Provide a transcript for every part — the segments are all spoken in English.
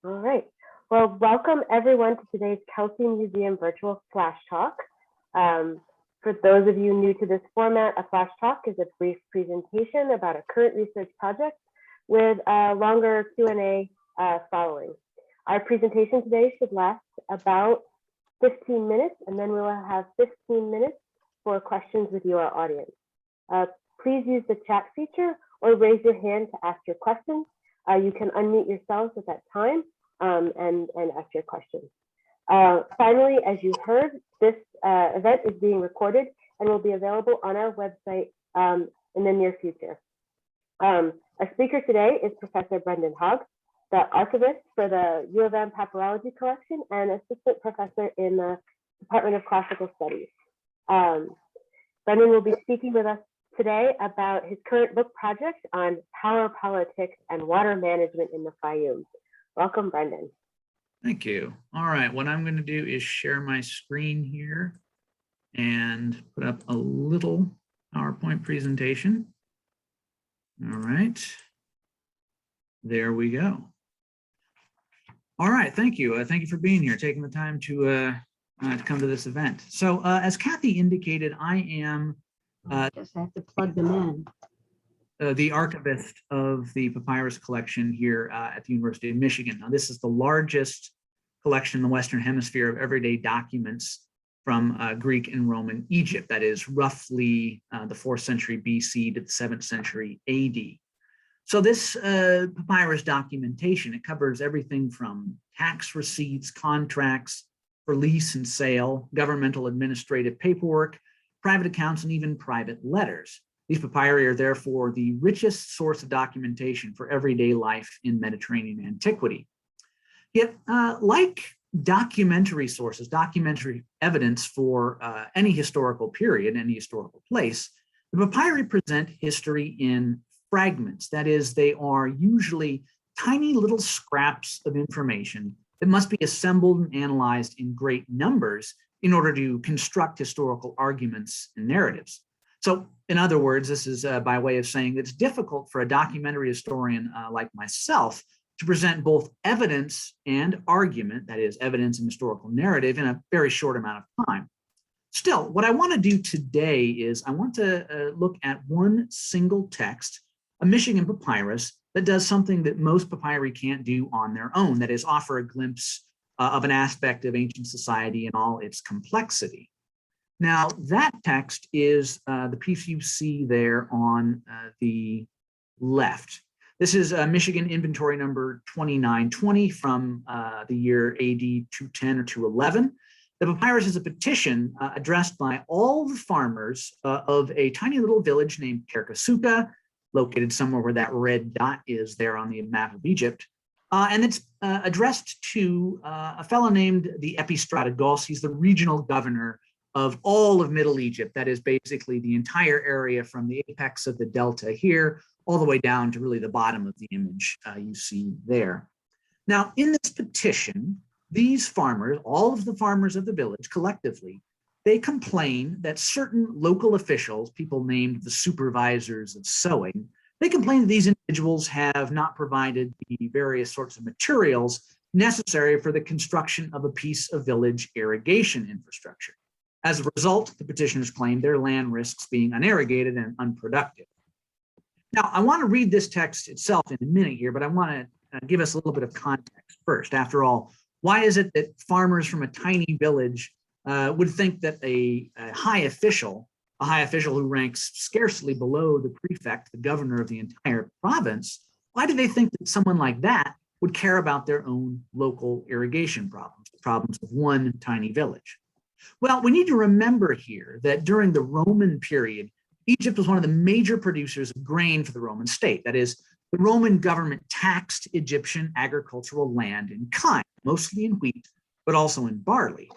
All right. Well, welcome everyone to today's Kelsey Museum Virtual Flash Talk. For those of you new to this format, a Flash Talk is a brief presentation about a current research project with a longer Q&A following. Our presentation today should last about 15 minutes, and then we will have 15 minutes for questions with you, our audience. Please use the chat feature or raise your hand to ask your questions. You can unmute yourselves at that time and ask your questions. Finally, as you heard, this event is being recorded and will be available on our website in the near future. Our speaker today is Professor Brendan Haug, the archivist for the U of M Papyrology collection and assistant professor in the Department of Classical Studies. Brendan will be speaking with us today about his current book project on power politics and water management in the Fayum. Welcome, Brendan. Thank you. All right, what I'm going to do is share my screen here and put up a little PowerPoint presentation. All right, there we go. All right, thank you. Thank you for being here, taking the time to come to this event. So as Kathy indicated, I am just have to plug them in. The archivist of the papyrus collection here at the University of Michigan. Now, this is the largest collection in the Western Hemisphere of everyday documents from Greek and Roman Egypt. That is roughly the 4th century BC to the 7th century AD. So this papyrus documentation, it covers everything from tax receipts, contracts for lease and sale, governmental administrative paperwork, private accounts, and even private letters. These papyri are therefore the richest source of documentation for everyday life in Mediterranean antiquity. Yet, like documentary sources, documentary evidence for any historical period, any historical place, the papyri present history in fragments. That is, they are usually tiny little scraps of information that must be assembled and analyzed in great numbers in order to construct historical arguments and narratives. So in other words, this is by way of saying that it's difficult for a documentary historian like myself to present both evidence and argument, that is evidence and historical narrative, in a very short amount of time. Still, what I want to do today is I want to look at one single text, a Michigan papyrus, that does something that most papyri can't do on their own, that is offer a glimpse of an aspect of ancient society in all its complexity. Now, that text is the piece you see there on the left. This is Michigan inventory number 2920 from the year AD 210 or 211. The papyrus is a petition addressed by all the farmers of a tiny little village named Kerkasuka, located somewhere where that red dot is there on the map of Egypt. And it's addressed to a fellow named the Epistrategos. He's the regional governor of all of Middle Egypt. That is basically the entire area from the apex of the delta here, all the way down to really the bottom of the image you see there. Now, in this petition, these farmers, all of the farmers of the village collectively, they complain that certain local officials, people named the supervisors of sowing, they complain that these individuals have not provided the various sorts of materials necessary for the construction of a piece of village irrigation infrastructure. As a result, the petitioners claim their land risks being unirrigated and unproductive. Now, I want to read this text itself in a minute here, but I want to give us a little bit of context first. After all, why is it that farmers from a tiny village would think that a high official who ranks scarcely below the prefect, the governor of the entire province, why do they think that someone like that would care about their own local irrigation problems, the problems of one tiny village? Well, we need to remember here that during the Roman period, Egypt was one of the major producers of grain for the Roman state. That is, the Roman government taxed Egyptian agricultural land in kind, mostly in wheat, but also in barley.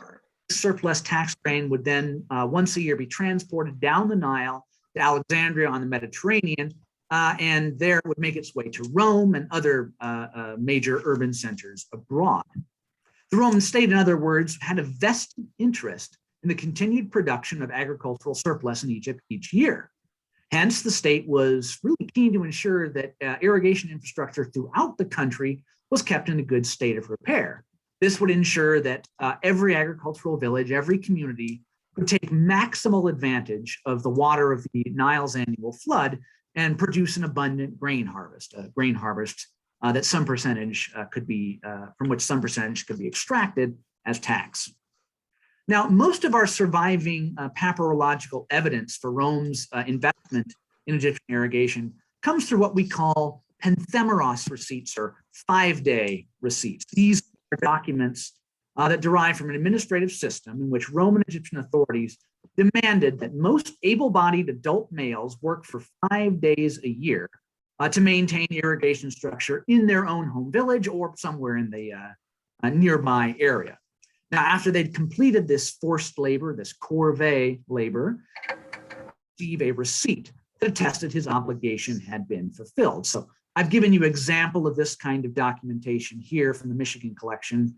Surplus tax grain would then once a year be transported down the Nile to Alexandria on the Mediterranean, and there would make its way to Rome and other major urban centers abroad. The Roman state, in other words, had a vested interest in the continued production of agricultural surplus in Egypt each year. Hence, the state was really keen to ensure that irrigation infrastructure throughout the country was kept in a good state of repair. This would ensure that every agricultural village, every community could take maximal advantage of the water of the Nile's annual flood and produce an abundant grain harvest, a grain harvest that some percentage could be, from which some percentage could be extracted as tax. Now, most of our surviving papyrological evidence for Rome's investment in Egyptian irrigation comes through what we call Pantheros Receipts, or 5-day receipts. These are documents that derive from an administrative system in which Roman Egyptian authorities demanded that most able-bodied adult males work for 5 days a year to maintain irrigation structure in their own home village or somewhere in the nearby area. Now, after they'd completed this forced labor, this corvée labor, receive a receipt that attested his obligation had been fulfilled. So I've given you an example of this kind of documentation here from the Michigan collection.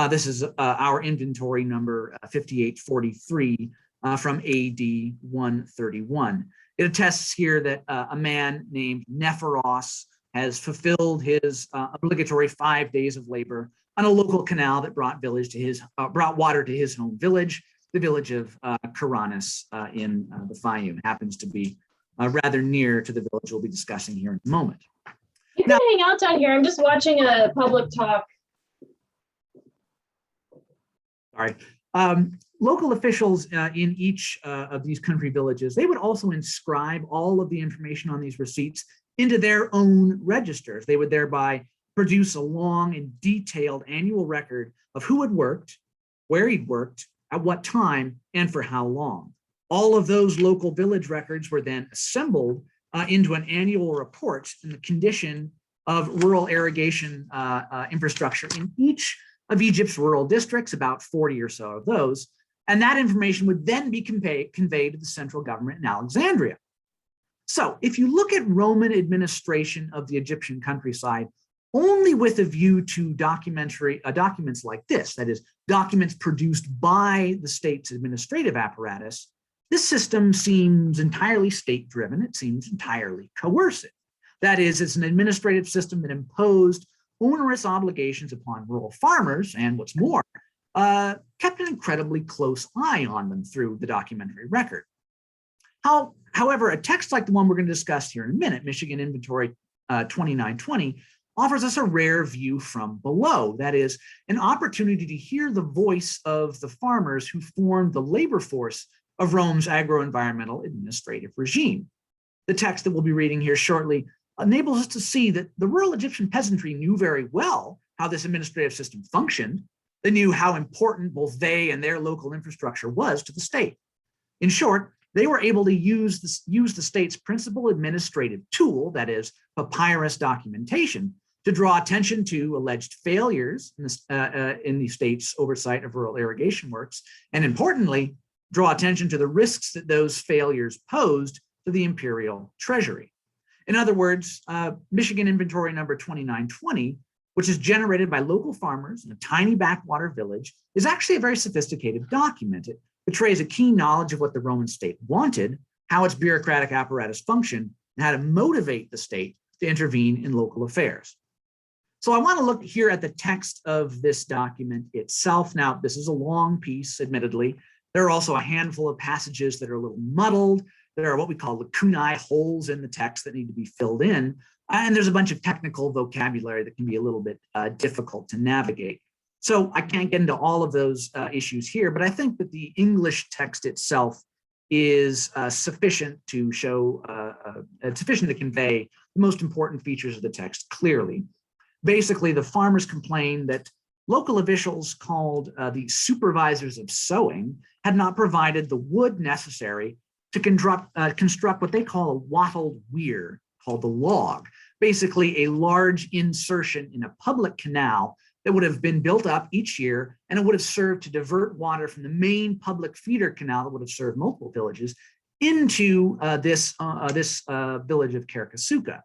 This is our inventory number 5843 from AD 131. It attests here that a man named Nephoros has fulfilled his obligatory 5 days of labor on a local canal that brought water to his home village, the village of Kuranis in the Fayum. Happens to be rather near to the village we'll be discussing here in a moment. You can hang out down here. I'm just watching a public talk. Sorry. Local officials in each of these country villages, they would also inscribe all of the information on these receipts into their own registers. They would thereby produce a long and detailed annual record of who had worked, where he'd worked, at what time, and for how long. All of those local village records were then assembled into an annual report in the condition of rural irrigation infrastructure in each of Egypt's rural districts, about 40 or so of those. And that information would then be conveyed to the central government in Alexandria. So if you look at Roman administration of the Egyptian countryside, only with a view to documents like this, that is, documents produced by the state's administrative apparatus, this system seems entirely state-driven. It seems entirely coercive. That is, it's an administrative system that imposed onerous obligations upon rural farmers, and what's more, kept an incredibly close eye on them through the documentary record. However, a text like the one we're going to discuss here in a minute, Michigan Inventory 2920, offers us a rare view from below. That is, an opportunity to hear the voice of the farmers who formed the labor force of Rome's agro-environmental administrative regime. The text that we'll be reading here shortly enables us to see that the rural Egyptian peasantry knew very well how this administrative system functioned. They knew how important both they and their local infrastructure was to the state. In short, they were able to use the state's principal administrative tool, that is, papyrus documentation, to draw attention to alleged failures in the state's oversight of rural irrigation works, and importantly, draw attention to the risks that those failures posed to the imperial treasury. In other words, Michigan Inventory number 2920, which is generated by local farmers in a tiny backwater village, is actually a very sophisticated document. It betrays a keen knowledge of what the Roman state wanted, how its bureaucratic apparatus functioned, and how to motivate the state to intervene in local affairs. So I want to look here at the text of this document itself. Now, this is a long piece, admittedly. There are also a handful of passages that are a little muddled. There are what we call lacunae, holes in the text that need to be filled in. And there's a bunch of technical vocabulary that can be a little bit difficult to navigate. So I can't get into all of those issues here, but I think that the English text itself is sufficient to sufficient to convey the most important features of the text clearly. Basically, the farmers complained that local officials called the supervisors of sowing had not provided the wood necessary to construct what they call a wattled weir, called the log, basically a large insertion in a public canal that would have been built up each year, and it would have served to divert water from the main public feeder canal that would have served multiple villages into this village of Kerkasuka.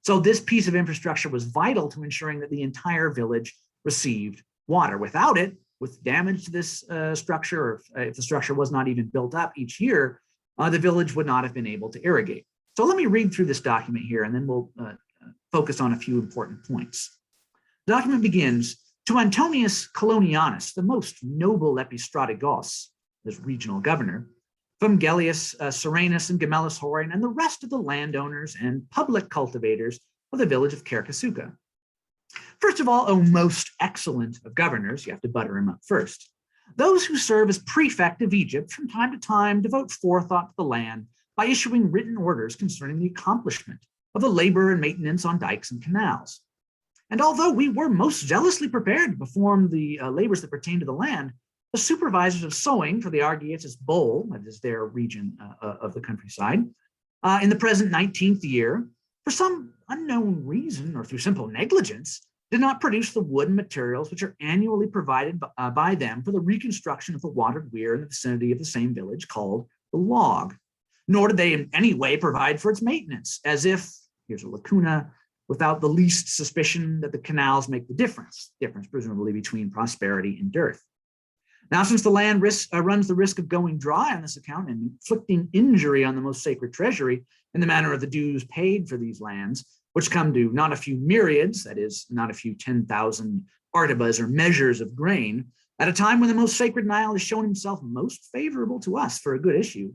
So this piece of infrastructure was vital to ensuring that the entire village received water. Without it, with damage to this structure, or if the structure was not even built up each year, the village would not have been able to irrigate. So let me read through this document here, and then we'll focus on a few important points. The document begins, to Antonius Colonianus, the most noble epistrategos, this regional governor, from Gellius Serenus and Gemellus Horin, and the rest of the landowners and public cultivators of the village of Kerkasuka. First of all, O most excellent of governors, you have to butter him up first, those who serve as prefect of Egypt from time to time devote forethought to the land by issuing written orders concerning the accomplishment of the labor and maintenance on dikes and canals. And although we were most zealously prepared to perform the labors that pertain to the land, the supervisors of sowing for the Archivist bowl, that is their region of the countryside, in the present 19th year, for some unknown reason or through simple negligence, did not produce the wood and materials which are annually provided by them for the reconstruction of the watered weir in the vicinity of the same village called the log. Nor did they in any way provide for its maintenance, as if, here's a lacuna, without the least suspicion that the canals make the difference presumably between prosperity and dearth. Now, since the land runs the risk of going dry on this account and inflicting injury on the most sacred treasury in the manner of the dues paid for these lands, which come to not a few myriads, that is, not a few 10,000 artabas or measures of grain, at a time when the most sacred Nile has shown himself most favorable to us for a good issue,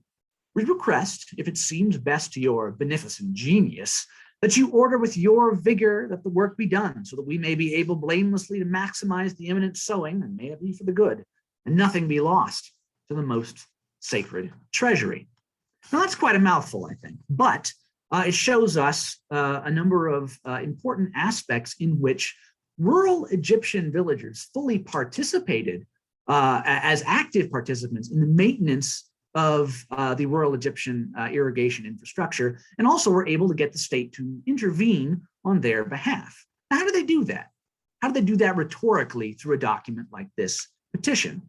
we request, if it seems best to your beneficent genius, that you order with your vigor that the work be done, so that we may be able blamelessly to maximize the imminent sowing, and may it be for the good, and nothing be lost to the most sacred treasury. Now that's quite a mouthful, I think, but it shows us a number of important aspects in which rural Egyptian villagers fully participated as active participants in the maintenance of the rural Egyptian irrigation infrastructure, and also were able to get the state to intervene on their behalf. Now, how do they do that? How do they do that rhetorically through a document like this petition?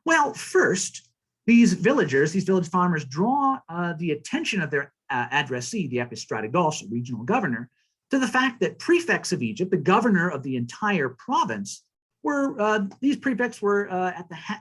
Well, first, these villagers, these village farmers, draw the attention of their addressee, the epistrategos, regional governor, to the fact that prefects of Egypt, the governor of the entire province, these prefects were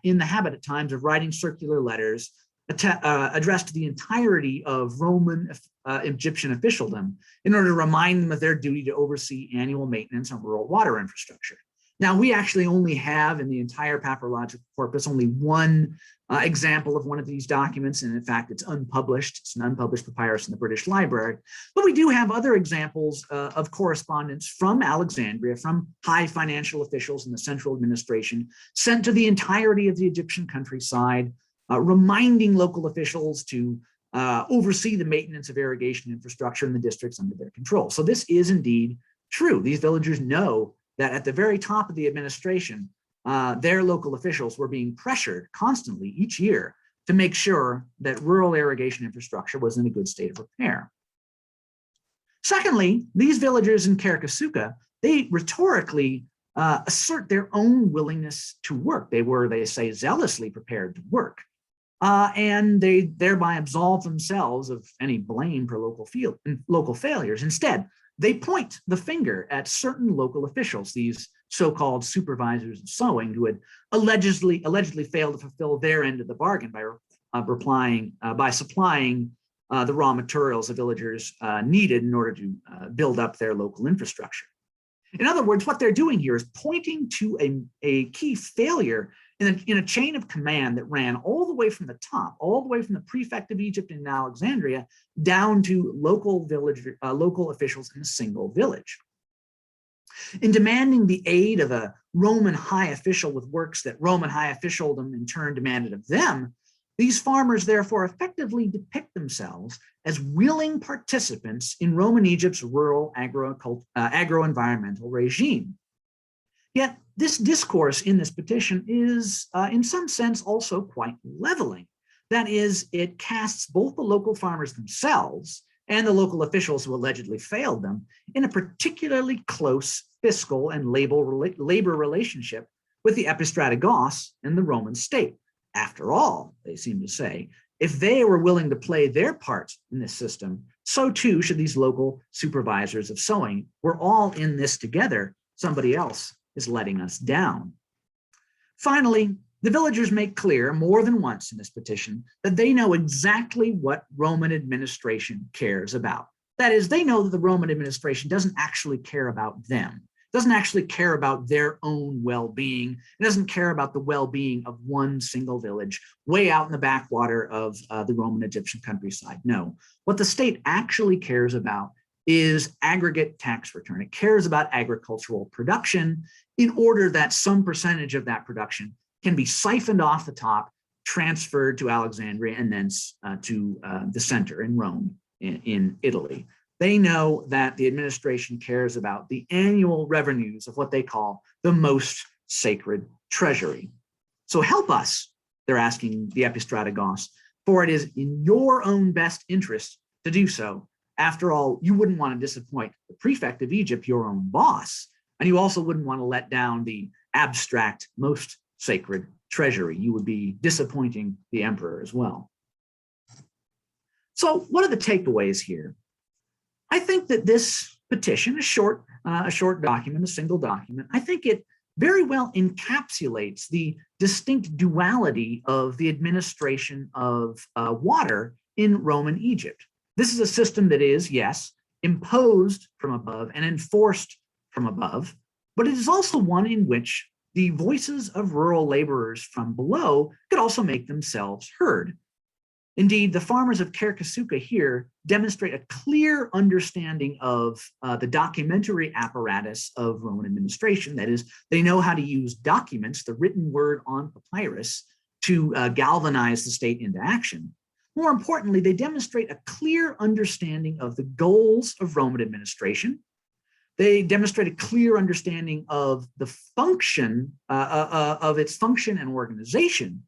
in the habit at times of writing circular letters addressed to the entirety of Roman Egyptian officialdom in order to remind them of their duty to oversee annual maintenance on rural water infrastructure. Now, we actually only have in the entire papyrological corpus only one example of one of these documents, and in fact, it's unpublished. It's an unpublished papyrus in the British Library. But we do have other examples of correspondence from Alexandria, from high financial officials in the central administration, sent to the entirety of the Egyptian countryside, reminding local officials to oversee the maintenance of irrigation infrastructure in the districts under their control. So this is indeed true. These villagers know that at the very top of the administration, their local officials were being pressured constantly each year to make sure that rural irrigation infrastructure was in a good state of repair. Secondly, these villagers in Kerkasuka, they rhetorically assert their own willingness to work. They were, they say, zealously prepared to work. And they thereby absolve themselves of any blame for local failures. Instead, they point the finger at certain local officials, these so-called supervisors of sowing, who had allegedly failed to fulfill their end of the bargain by supplying the raw materials the villagers needed in order to build up their local infrastructure. In other words, what they're doing here is pointing to a key failure in a chain of command that ran all the way from the top, all the way from the prefect of Egypt in Alexandria, down to local officials in a single village. In demanding the aid of a Roman high official with works that Roman high officialdom in turn demanded of them, these farmers therefore effectively depict themselves as willing participants in Roman Egypt's rural agro-environmental regime. Yet this discourse in this petition is, in some sense, also quite leveling. That is, it casts both the local farmers themselves and the local officials who allegedly failed them in a particularly close fiscal and labor relationship with the epistrategos and the Roman state. After all, they seem to say, if they were willing to play their part in this system, so too should these local supervisors of sowing. We're all in this together. Somebody else is letting us down. Finally, The villagers make clear more than once in this petition that they know exactly what Roman administration cares about. That is, they know that the Roman administration doesn't actually care about them, doesn't actually care about their own well-being. It doesn't care about the well-being of one single village way out in the backwater of the Roman Egyptian countryside. No, what the state actually cares about is aggregate tax return. It cares about agricultural production in order that some percentage of that production can be siphoned off the top, transferred to Alexandria, and thence to the center in Rome, in Italy. They know that the administration cares about the annual revenues of what they call the most sacred treasury. So help us, they're asking the epistrategos, for it is in your own best interest to do so. After all, you wouldn't want to disappoint the prefect of Egypt, your own boss, and you also wouldn't want to let down the abstract most sacred treasury. You would be disappointing the emperor as well. So what are the takeaways here? I think that this petition, a short document, a single document, I think it very well encapsulates the distinct duality of the administration of water in Roman Egypt. This is a system that is, yes, imposed from above and enforced from above, but it is also one in which the voices of rural laborers from below could also make themselves heard. Indeed, the farmers of Kerkasuka here demonstrate a clear understanding of the documentary apparatus of Roman administration. That is, they know how to use documents, the written word on papyrus, to galvanize the state into action. More importantly, they demonstrate a clear understanding of the goals of Roman administration. They demonstrate a clear understanding of the function, of its function and organization.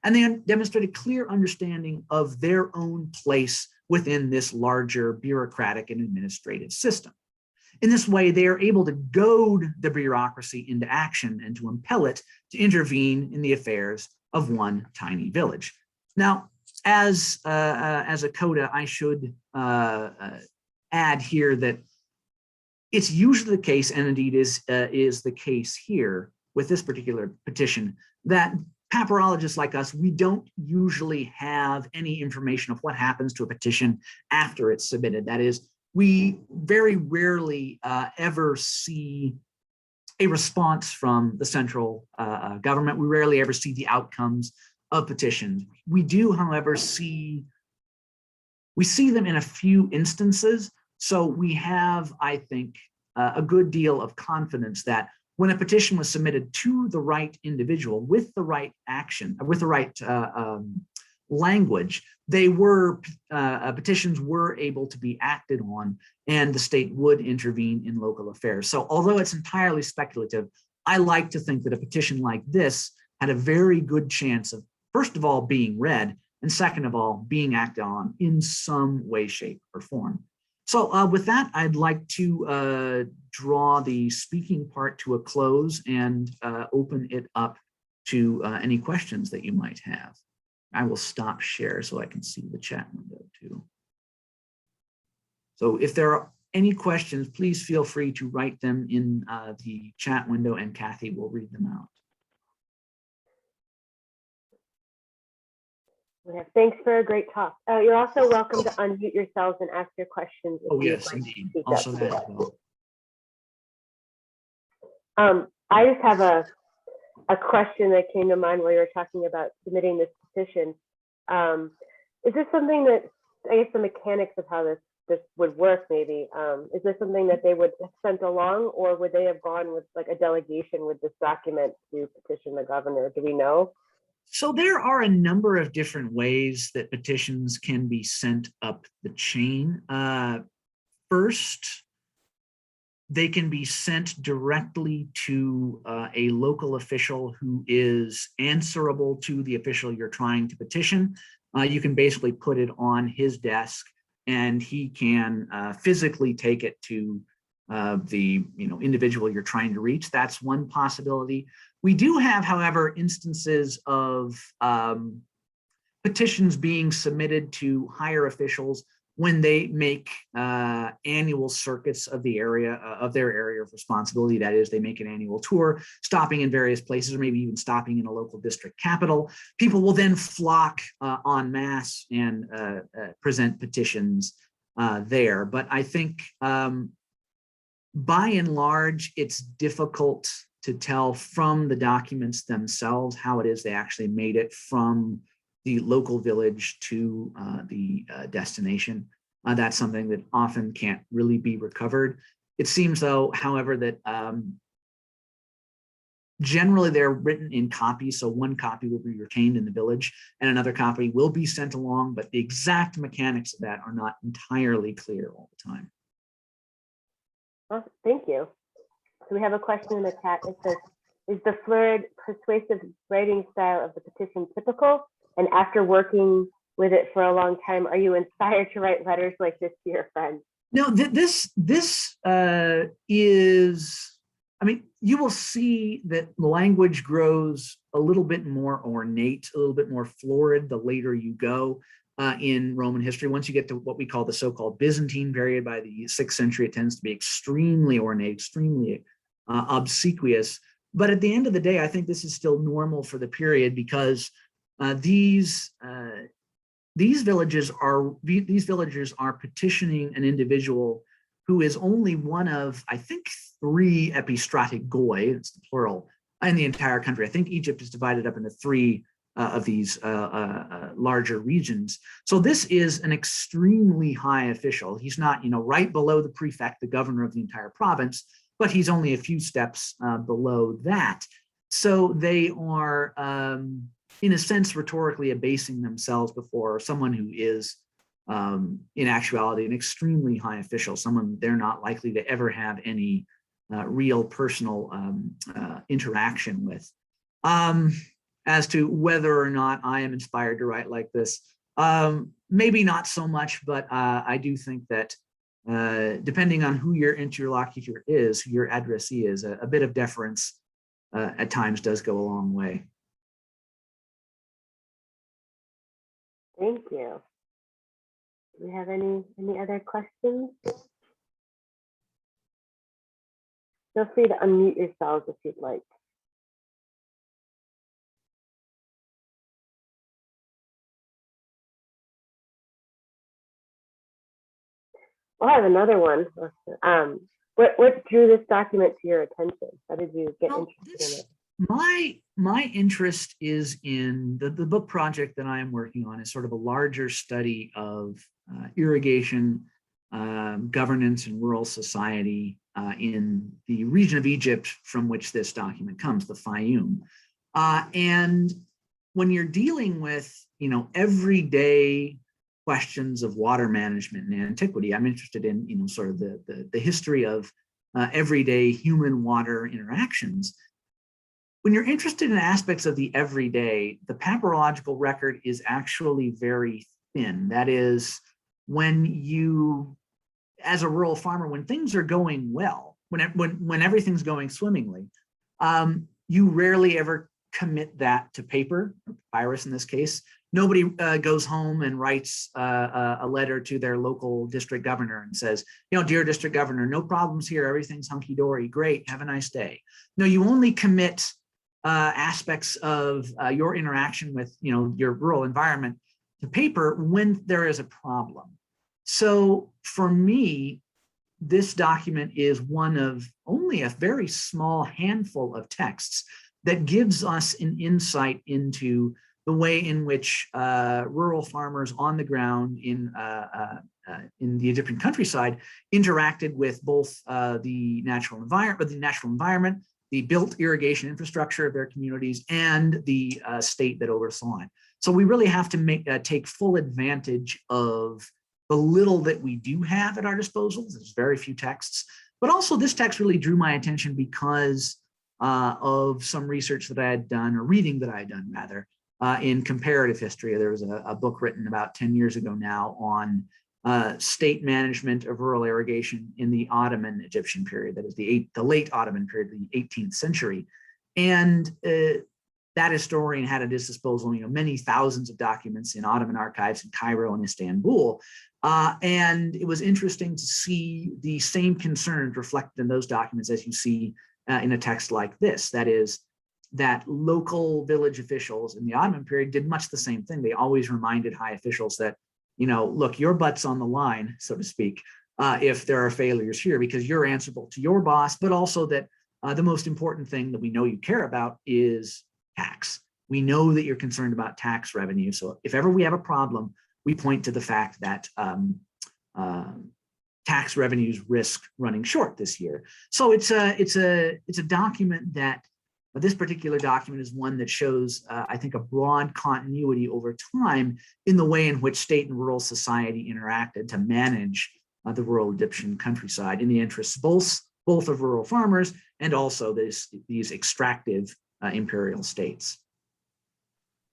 And they demonstrate a clear understanding of their own place within this larger bureaucratic and administrative system. In this way, they are able to goad the bureaucracy into action and to impel it to intervene in the affairs of one tiny village. Now, as a coda, I should add here that it's usually the case, and indeed is the case here with this particular petition, that papyrologists like us, we don't usually have any information of what happens to a petition after it's submitted. That is, we very rarely ever see a response from the central government. We rarely ever see the outcomes of petitions. We do, however, see them in a few instances. So we have, I think, a good deal of confidence that when a petition was submitted to the right individual with the right action, with the right language, petitions were able to be acted on, and the state would intervene in local affairs. So although it's entirely speculative, I like to think that a petition like this had a very good chance of, first of all, being read, and second of all, being acted on in some way, shape, or form. So with that, I'd like to draw the speaking part to a close and open it up to any questions that you might have. I will stop share so I can see the chat window too. So if there are any questions, please feel free to write them in the chat window and Kathy will read them out. Yeah, thanks for a great talk. You're also welcome to unmute yourselves and ask your questions. Oh, yes, indeed. Also that as well. I just have a question that came to mind while you were talking about submitting this petition. Is this something that, I guess the mechanics of how this would work maybe, is this something that they would have sent along, or would they have gone with like a delegation with this document to petition the governor? Do we know? So there are a number of different ways that petitions can be sent up the chain. First, they can be sent directly to a local official who is answerable to the official you're trying to petition. You can basically put it on his desk and he can physically take it to the individual you're trying to reach. That's one possibility. We do have, however, instances of petitions being submitted to higher officials when they make annual circuits of the area, of their area of responsibility. That is, they make an annual tour, stopping in various places, or maybe even stopping in a local district capital. People will then flock en masse and present petitions there. But I think by and large, it's difficult to tell from the documents themselves how it is they actually made it from the local village to the destination. That's something that often can't really be recovered. It seems though, however, that generally they're written in copies. So one copy will be retained in the village and another copy will be sent along, but the exact mechanics of that are not entirely clear all the time. Well, thank you. So we have a question in the chat. It says, is the florid, persuasive writing style of the petition typical? And after working with it for a long time, are you inspired to write letters like this to your friends? No, this is, I mean, you will see that language grows a little bit more ornate, a little bit more florid the later you go in Roman history. Once you get to what we call the so-called Byzantine period, by the 6th century, it tends to be extremely ornate, extremely obsequious. But at the end of the day, I think this is still normal for the period because these villagers are petitioning an individual who is only one of, I think, 3 epistratic goi, it's the plural, in the entire country. I think Egypt is divided up into 3 of these larger regions. So this is an extremely high official. He's not, right below the prefect, the governor of the entire province, but he's only a few steps below that. So they are, in a sense, rhetorically abasing themselves before someone who is, in actuality, an extremely high official, someone they're not likely to ever have any real personal interaction with. As to whether or not I am inspired to write like this, maybe not so much, but I do think that depending on who your interlocutor is, who your addressee is, a bit of deference at times does go a long way. Thank you. Do we have any other questions? Feel free to unmute yourselves if you'd like. Well, I have another one. What drew this document to your attention? How did you get interested in it? My interest is in the book project that I am working on is sort of a larger study of irrigation, governance, and rural society in the region of Egypt from which this document comes, the Fayum. And when you're dealing with, everyday questions of water management in antiquity, I'm interested in, sort of the history of everyday human water interactions. When you're interested in aspects of the everyday, the papyrological record is actually very thin. That is, when you, as a rural farmer, when things are going well, when everything's going swimmingly, you rarely ever commit that to paper, or papyrus in this case. Nobody goes home and writes a letter to their local district governor and says, dear district governor, no problems here, everything's hunky-dory, great, have a nice day. No, you only commit aspects of your interaction with your rural environment to paper when there is a problem. So for me, this document is one of only a very small handful of texts that gives us an insight into the way in which rural farmers on the ground in the Egyptian countryside interacted with both the natural environment, the built irrigation infrastructure of their communities, and the state that oversaw it. So we really have to take full advantage of the little that we do have at our disposal. There's very few texts, but also this text really drew my attention because of some research that I had done, or reading that I had done rather, in comparative history. There was a book written about 10 years ago now on state management of rural irrigation in the Ottoman Egyptian period, that is the late Ottoman period, the 18th century. And that historian had at his disposal, many thousands of documents in Ottoman archives in Cairo and Istanbul. And it was interesting to see the same concerns reflected in those documents as you see in a text like this. That is, that local village officials in the Ottoman period did much the same thing. They always reminded high officials that, look, your butt's on the line, so to speak, if there are failures here, because you're answerable to your boss, but also that the most important thing that we know you care about is tax. We know that you're concerned about tax revenue. So if ever we have a problem, we point to the fact that tax revenues risk running short this year. So it's a document that, this particular document is one that shows, I think, a broad continuity over time in the way in which state and rural society interacted to manage the rural Egyptian countryside in the interests both of rural farmers and also these extractive imperial states.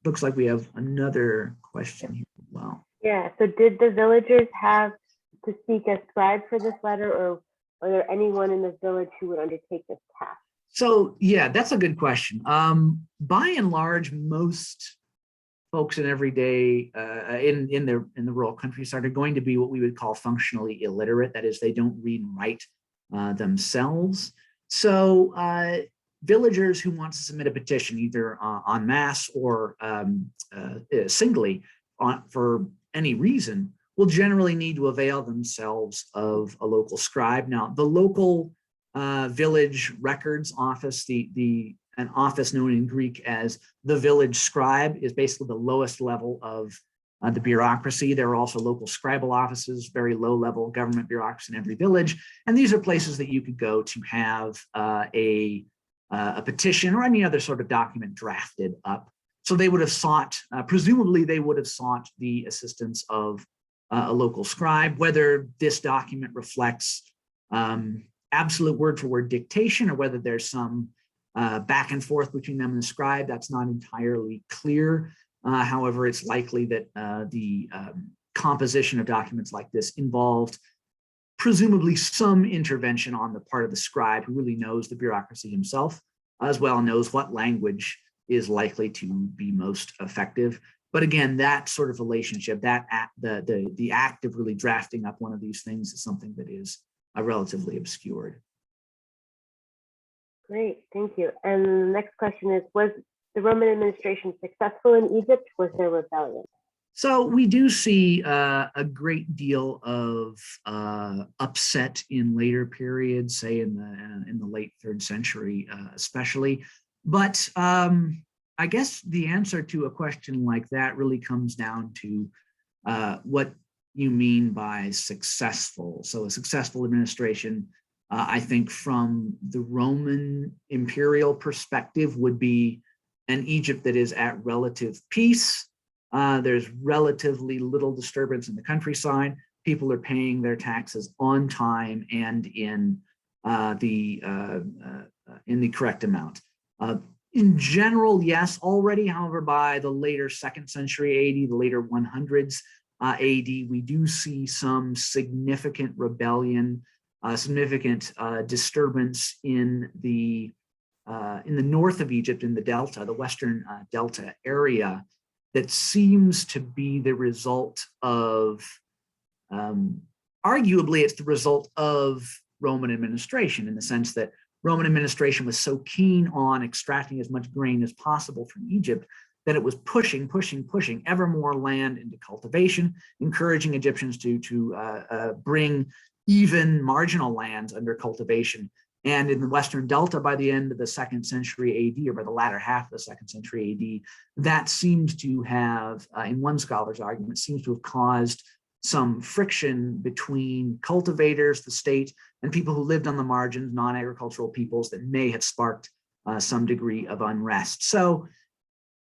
Looks like we have another question here as well. Yeah, so did the villagers have to seek a scribe for this letter, or are there anyone in the village who would undertake this task? So yeah, that's a good question. By and large, most folks in everyday in the rural countryside are going to be what we would call functionally illiterate. That is, they don't read and write themselves. So villagers who want to submit a petition, either en masse or singly for any reason, will generally need to avail themselves of a local scribe. Now, the local village records office, an office known in Greek as the village scribe, is basically the lowest level of the bureaucracy. There are also local scribal offices, very low level government bureaucracy in every village. And these are places that you could go to have a petition or any other sort of document drafted up. So they would have sought, presumably they would have sought the assistance of a local scribe. Whether this document reflects absolute word for word dictation or whether there's some back and forth between them and the scribe, that's not entirely clear. However, it's likely that the composition of documents like this involved presumably some intervention on the part of the scribe, who really knows the bureaucracy himself, as well knows what language is likely to be most effective. But again, that sort of relationship, the act of really drafting up one of these things is something that is relatively obscured. Great, thank you. And the next question is, was the Roman administration successful in Egypt? Was there rebellion? So we do see a great deal of upset in later periods, say in the late 3rd century, especially. But I guess the answer to a question like that really comes down to what you mean by successful. So a successful administration, I think from the Roman imperial perspective, would be an Egypt that is at relative peace. There's relatively little disturbance in the countryside. People are paying their taxes on time and in the correct amount. In general, yes, already, however, by the later 2nd century AD, the later 100s AD, we do see some significant rebellion, significant disturbance in the north of Egypt, in the Delta, the Western Delta area, that seems to be the result of, arguably, it's the result of Roman administration, in the sense that Roman administration was so keen on extracting as much grain as possible from Egypt that it was pushing ever more land into cultivation, encouraging Egyptians to bring even marginal lands under cultivation. And in the Western Delta, by the end of the 2nd century AD, or by the latter half of the 2nd century AD, that seems to have, in one scholar's argument, seems to have caused some friction between cultivators, the state, and people who lived on the margins, non-agricultural peoples, that may have sparked some degree of unrest. So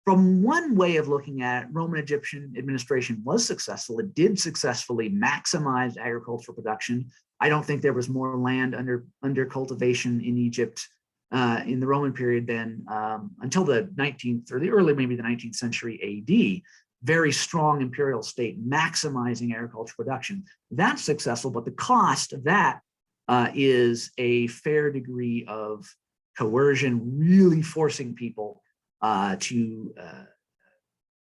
from one way of looking at it, Roman Egyptian administration was successful. It did successfully maximize agricultural production. I don't think there was more land under cultivation in Egypt in the Roman period than until the 19th or the early, maybe the 19th century AD. Very strong imperial state maximizing agricultural production. That's successful, but the cost of that is a fair degree of coercion, really forcing people to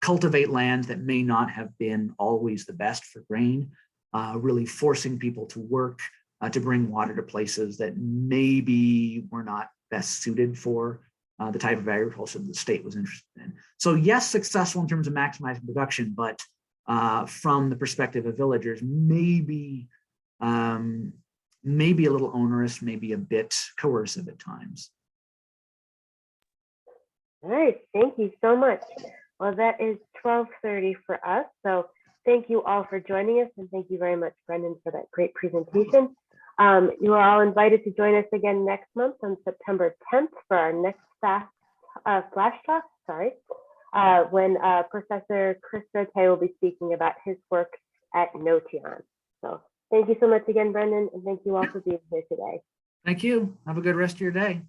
cultivate lands that may not have been always the best for grain, really forcing people to work to bring water to places that maybe were not best suited for the type of agriculture that the state was interested in. So yes, successful in terms of maximizing production, but from the perspective of villagers, maybe maybe a little onerous, maybe a bit coercive at times. All right, thank you so much. Well, that is 12:30 for us. So thank you all for joining us, and thank you very much, Brendan, for that great presentation. You are all invited to join us again next month on September 10th for our next Flash Talk, when Professor Chris Rote will be speaking about his work at Notion. So thank you so much again, Brendan, and thank you all for being here today. Thank you. Have a good rest of your day.